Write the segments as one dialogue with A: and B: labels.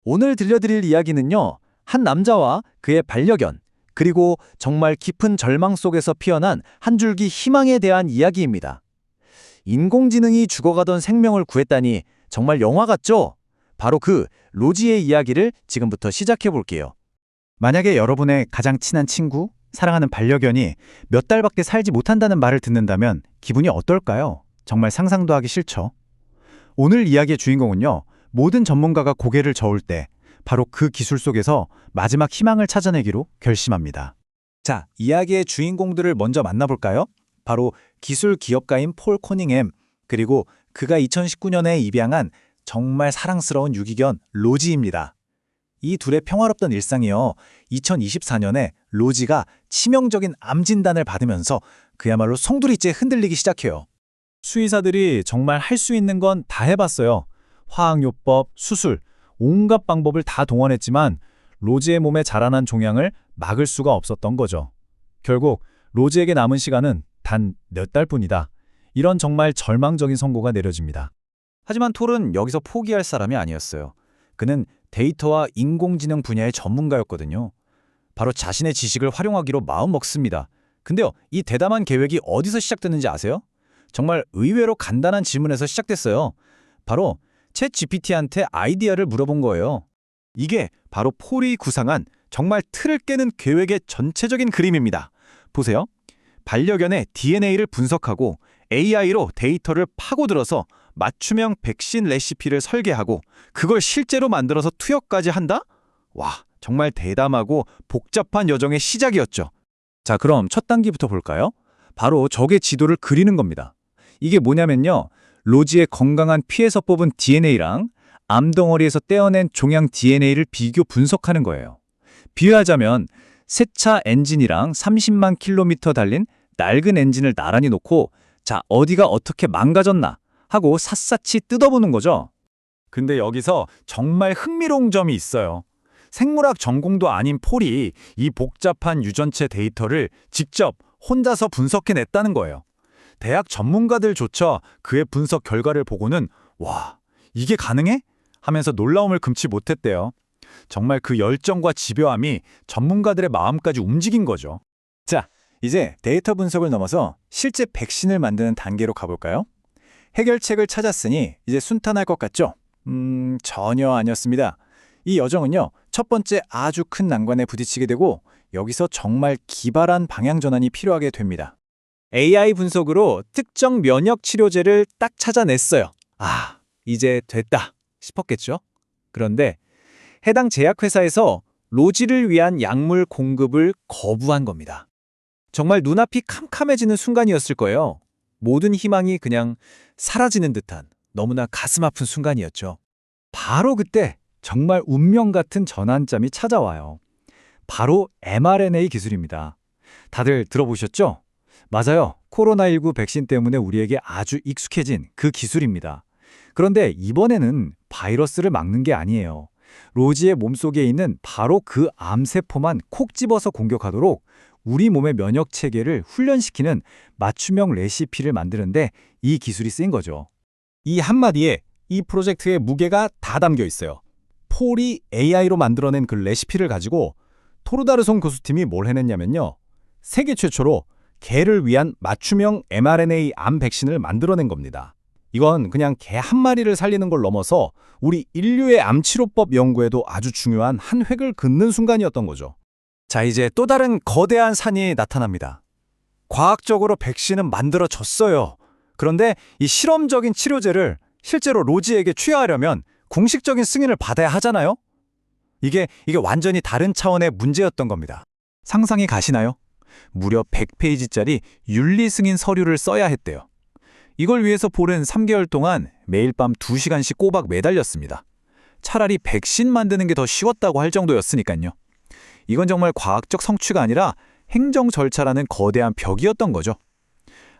A: 오늘 들려드릴 이야기는요, 한 남자와 그의 반려견, 그리고 정말 깊은 절망 속에서 피어난 한 줄기 희망에 대한 이야기입니다. 인공지능이 죽어가던 생명을 구했다니 정말 영화 같죠? 바로 그 로지의 이야기를 지금부터 시작해 볼게요.
B: 만약에 여러분의 가장 친한 친구, 사랑하는 반려견이 몇 달밖에 살지 못한다는 말을 듣는다면 기분이 어떨까요? 정말 상상도 하기 싫죠. 오늘 이야기의 주인공은요, 모든 전문가가 고개를 저을 때 바로 그 기술 속에서 마지막 희망을 찾아내기로 결심합니다. 자, 이야기의 주인공들을 먼저 만나볼까요? 바로 기술 기업가인 폴 코닝햄, 그리고 그가 2019년에 입양한 정말 사랑스러운 유기견 로지입니다. 이 둘의 평화롭던 일상이요, 2024년에 로지가 치명적인 암 진단을 받으면서 그야말로 송두리째 흔들리기 시작해요. 수의사들이 정말 할 수 있는 건 다 해봤어요. 화학요법, 수술, 온갖 방법을 다 동원했지만 로지의 몸에 자라난 종양을 막을 수가 없었던 거죠. 결국 로지에게 남은 시간은 단 몇 달뿐이다. 이런 정말 절망적인 선고가 내려집니다. 하지만 톨은 여기서 포기할 사람이 아니었어요. 그는 데이터와 인공지능 분야의 전문가였거든요. 바로 자신의 지식을 활용하기로 마음먹습니다. 근데요, 이 대담한 계획이 어디서 시작됐는지 아세요? 정말 의외로 간단한 질문에서 시작됐어요. 바로 챗 GPT한테 아이디어를 물어본 거예요. 이게 바로 폴이 구상한 정말 틀을 깨는 계획의 전체적인 그림입니다. 보세요. 반려견의 DNA를 분석하고 AI로 데이터를 파고들어서 맞춤형 백신 레시피를 설계하고 그걸 실제로 만들어서 투여까지 한다? 와, 정말 대담하고 복잡한 여정의 시작이었죠. 자, 그럼 첫 단계부터 볼까요? 바로 적의 지도를 그리는 겁니다. 이게 뭐냐면요, 로지의 건강한 피에서 뽑은 DNA랑 암덩어리에서 떼어낸 종양 DNA를 비교 분석하는 거예요. 비유하자면 세차 엔진이랑 30만 킬로미터 달린 낡은 엔진을 나란히 놓고 자, 어디가 어떻게 망가졌나 하고 샅샅이 뜯어보는 거죠. 근데 여기서 정말 흥미로운 점이 있어요. 생물학 전공도 아닌 폴이 이 복잡한 유전체 데이터를 직접 혼자서 분석해냈다는 거예요. 대학 전문가들조차 그의 분석 결과를 보고는 와, 이게 가능해? 하면서 놀라움을 금치 못했대요. 정말 그 열정과 집요함이 전문가들의 마음까지 움직인 거죠. 자, 이제 데이터 분석을 넘어서 실제 백신을 만드는 단계로 가볼까요? 해결책을 찾았으니 이제 순탄할 것 같죠? 전혀 아니었습니다. 이 여정은요, 첫 번째 아주 큰 난관에 부딪히게 되고 여기서 정말 기발한 방향 전환이 필요하게 됩니다. AI 분석으로 특정 면역 치료제를 딱 찾아냈어요. 아, 이제 됐다 싶었겠죠? 그런데 해당 제약회사에서 로지를 위한 약물 공급을 거부한 겁니다. 정말 눈앞이 캄캄해지는 순간이었을 거예요. 모든 희망이 그냥 사라지는 듯한 너무나 가슴 아픈 순간이었죠. 바로 그때 정말 운명 같은 전환점이 찾아와요. 바로 mRNA 기술입니다. 다들 들어보셨죠? 맞아요. 코로나19 백신 때문에 우리에게 아주 익숙해진 그 기술입니다. 그런데 이번에는 바이러스를 막는 게 아니에요. 로지의 몸속에 있는 바로 그 암세포만 콕 집어서 공격하도록 우리 몸의 면역 체계를 훈련시키는 맞춤형 레시피를 만드는데 이 기술이 쓰인 거죠. 이 한마디에 이 프로젝트의 무게가 다 담겨 있어요. 폴이 AI로 만들어낸 그 레시피를 가지고 토르다르송 교수팀이 뭘 해냈냐면요, 세계 최초로 개를 위한 맞춤형 mRNA 암 백신을 만들어낸 겁니다. 이건 그냥 개 한 마리를 살리는 걸 넘어서 우리 인류의 암치료법 연구에도 아주 중요한 한 획을 긋는 순간이었던 거죠. 자, 이제 또 다른 거대한 산이 나타납니다. 과학적으로 백신은 만들어졌어요. 그런데 이 실험적인 치료제를 실제로 로지에게 투여하려면 공식적인 승인을 받아야 하잖아요? 이게 완전히 다른 차원의 문제였던 겁니다. 상상이 가시나요? 무려 100페이지짜리 윤리 승인 서류를 써야 했대요. 이걸 위해서 폴은 3개월 동안 매일 밤 2시간씩 꼬박 매달렸습니다. 차라리 백신 만드는 게 더 쉬웠다고 할 정도였으니까요. 이건 정말 과학적 성취가 아니라 행정 절차라는 거대한 벽이었던 거죠.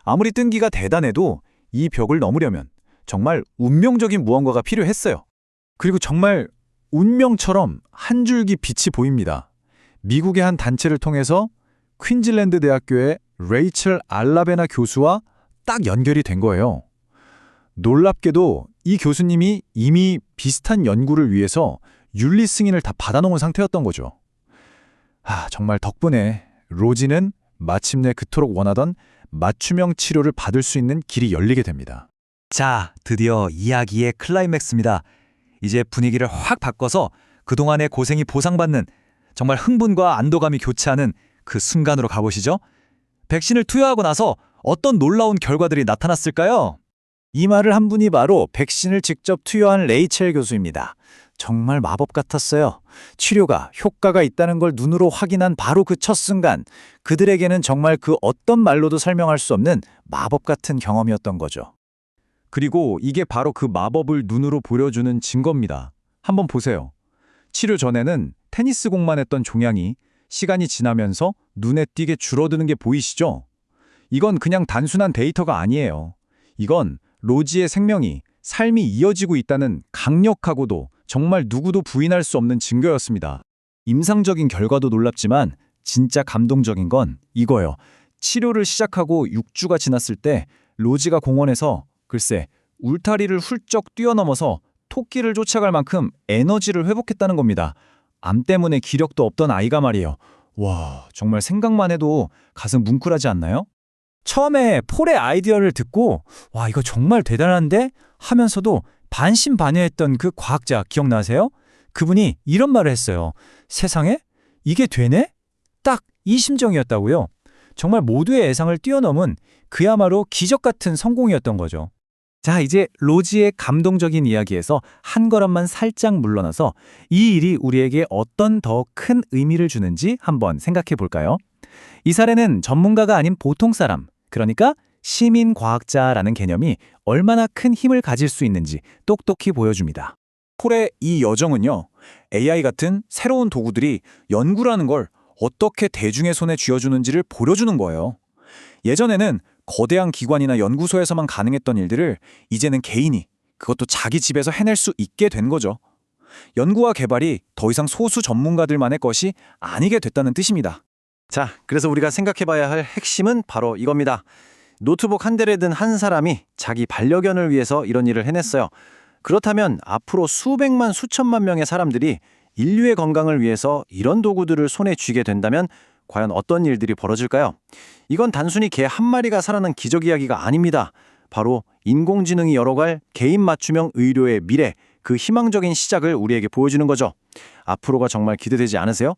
B: 아무리 끈기가 대단해도 이 벽을 넘으려면 정말 운명적인 무언가가 필요했어요. 그리고 정말 운명처럼 한 줄기 빛이 보입니다. 미국의 한 단체를 통해서 퀸즐랜드 대학교의 레이첼 알라베나 교수와 딱 연결이 된 거예요. 놀랍게도 이 교수님이 이미 비슷한 연구를 위해서
A: 윤리 승인을 다 받아놓은 상태였던 거죠. 정말 덕분에 로지는 마침내 그토록 원하던 맞춤형 치료를 받을 수 있는 길이 열리게 됩니다. 자, 드디어 이야기의 클라이맥스입니다. 이제 분위기를 확 바꿔서 그동안의 고생이 보상받는, 정말 흥분과 안도감이 교차하는 그 순간으로 가보시죠. 백신을 투여하고 나서 어떤 놀라운 결과들이 나타났을까요? 이 말을 한 분이 바로 백신을 직접 투여한 레이첼 교수입니다. 정말 마법 같았어요. 치료가 효과가 있다는 걸 눈으로 확인한 바로 그 첫 순간, 그들에게는 정말 그 어떤 말로도 설명할 수 없는 마법 같은 경험이었던 거죠. 그리고 이게 바로 그 마법을 눈으로 보여주는 증거입니다. 한번 보세요. 치료 전에는 테니스 공만 했던 종양이 시간이 지나면서 눈에 띄게 줄어드는 게 보이시죠? 이건 그냥 단순한 데이터가 아니에요. 이건 로지의 생명이, 삶이 이어지고 있다는 강력하고도 정말 누구도 부인할 수 없는 증거였습니다. 임상적인 결과도 놀랍지만 진짜 감동적인 건 이거예요. 치료를 시작하고 6주가 지났을 때 로지가 공원에서 글쎄 울타리를 훌쩍 뛰어넘어서 토끼를 쫓아갈 만큼 에너지를 회복했다는 겁니다. 암 때문에 기력도 없던 아이가 말이에요. 와, 정말 생각만 해도 가슴 뭉클하지 않나요? 처음에 폴의 아이디어를 듣고 와, 이거 정말 대단한데? 하면서도 반신반의했던 그 과학자 기억나세요? 그분이 이런 말을 했어요. 세상에? 이게 되네? 딱 이 심정이었다고요. 정말 모두의 예상을 뛰어넘은 그야말로 기적 같은 성공이었던 거죠. 자, 이제 로지의 감동적인 이야기에서 한 걸음만 살짝 물러나서 이 일이 우리에게 어떤 더 큰 의미를 주는지 한번 생각해 볼까요? 이 사례는 전문가가 아닌 보통 사람, 그러니까 시민과학자라는 개념이 얼마나 큰 힘을 가질 수 있는지 똑똑히 보여줍니다. 폴의 이 여정은요, AI 같은 새로운 도구들이 연구라는 걸 어떻게 대중의 손에 쥐어주는지를 보여주는 거예요. 예전에는 거대한 기관이나 연구소에서만 가능했던 일들을 이제는 개인이, 그것도 자기 집에서 해낼 수 있게 된 거죠. 연구와 개발이 더 이상 소수 전문가들만의 것이 아니게 됐다는 뜻입니다. 자, 그래서 우리가 생각해봐야 할 핵심은 바로 이겁니다. 노트북 한 대를 든 한 사람이 자기 반려견을 위해서 이런 일을 해냈어요. 그렇다면 앞으로 수백만 수천만 명의 사람들이 인류의 건강을 위해서 이런 도구들을 손에 쥐게 된다면 과연 어떤 일들이 벌어질까요? 이건 단순히 개 한 마리가 살아난 기적 이야기가 아닙니다. 바로 인공지능이 열어갈 개인 맞춤형 의료의 미래, 그 희망적인 시작을 우리에게 보여주는 거죠. 앞으로가 정말 기대되지 않으세요?